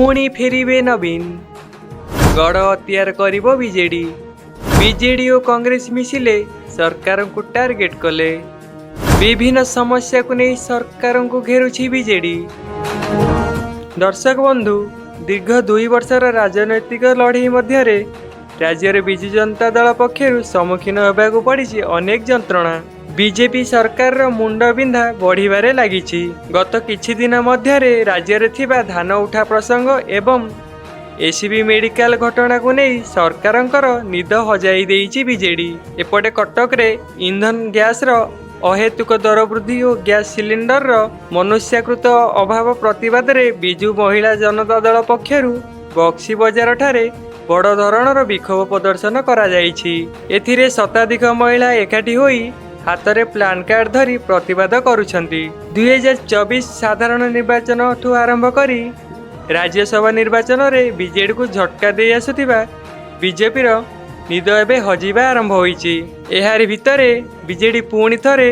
पुणी फेरिबे नवीन गड़ अत्यार करिबो बीजेडी। बीजेडी और कांग्रेस मिसिले सरकार को टार्गेट कले। विभिन्न समस्या को नहीं सरकार को घेरुछि बीजेडी। दर्शक बंधु दीर्घ 2 वर्षर राजनैतिक लड़ाई मध्य राज्य विजु जनता दल पक्षर सम्मुखीन होगाकू पड़ी अनेक जंत्रणा। बीजेपी सरकार मुंडबिंधा बढ़िबारे लागिछि। गत किछि दिन मध्य राज्य थिबा धान उठा प्रसंग एवं एसीबी मेडिकल घटना को नहीं सरकारंकर निद हजाई देइछि बीजेडी। एपटे कटक रे इंधन गैस रो अहेतुक दर वृद्धि और गैस सिलिंडर रो मनुष्याकृत अभाव प्रतिवाद रे बिजु महिला जनता दल पक्षरु बक्सी बजार ठारे बड़ धरणर विक्षोभ प्रदर्शन करा जाइछि। एथिरे शताधिक महिला एकाठी होई हाथ में प्लान कार्ड धरी प्रतिवाद करुछंती। 2024 साधारण निर्वाचन ठू आरंभ करी राज्यसभा निर्वाचन रे बीजेडी को झटका दे आसुथिबा बीजेपी रो निद एबे हजिबा आरंभ होईछि। एहारि भितरे बीजेडी पुणी थरे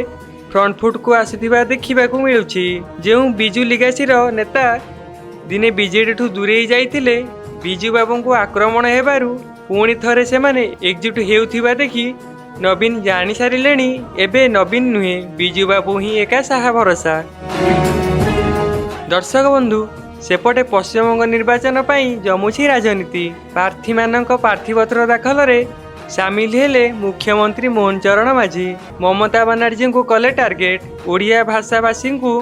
फ्रंट फुट को आसुथिबा देखिबाकू मिलुछि। जेउ बिजु लिगासी रो नेता दिने बीजेडी ठू दूरेई जाइथिले बिजु बाबू को आक्रमण हेबारु पुणी थरे सेमाने एकजुट हेउथिबा देखि नवीन जानी सारिलेनी एबे नवीन नुहे बिजु बाबू ही एका साहा भरोसा। दर्शक बंधु सेपटे पश्चिमबंग निर्वाचन पाई जमुछि राजनीति। प्रार्थी मानक प्रार्थीपत्र दाखल रे सामिल हेले मुख्यमंत्री मोहन चरण माझी। ममता बनर्जी को कले टार्गेट। ओडिया भाषाभाषी को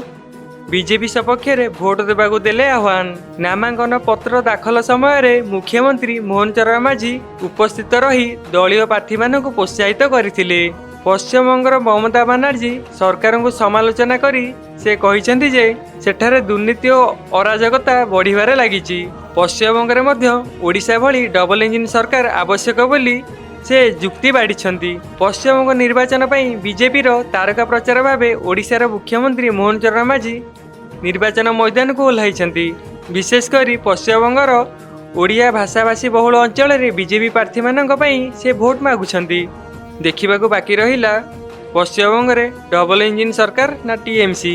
बीजेपी सपक्ष रे भोट देबाकू देले आह्वान। नामांकन पत्र दाखल समय रे मुख्यमंत्री मोहन चरण माझी उपस्थित रही दलीय प्रार्थी मानक प्रोत्साहित करथिले। पश्चिमबंगर ममता बनर्जी सरकार को समालोचना करी से कहिसेंती जे सेठारे दुर्नीति और अराजकता बढ़िबारे लागिछि। पश्चिमबंगरे मध्य ओडिशा भली डबल इंजिन सरकार आवश्यक बोली से जुक्ति बाढ़ी। पश्चिमबंग निर्वाचन पर बीजेपी तारका प्रचार भाव ओडिशार मुख्यमंत्री मोहन चरण माझी निर्वाचन मैदान को ओह्लाइछंती। विशेषकर पश्चिमबंगर ओडिया भाषाभाषी बहुल अंचल में बीजेपी प्रार्थी मानक पई से भोट मागुछंती। देखिबाकू बाकी रहिला पश्चिमबंग रे डबल इंजिन सरकार ना टीएमसी।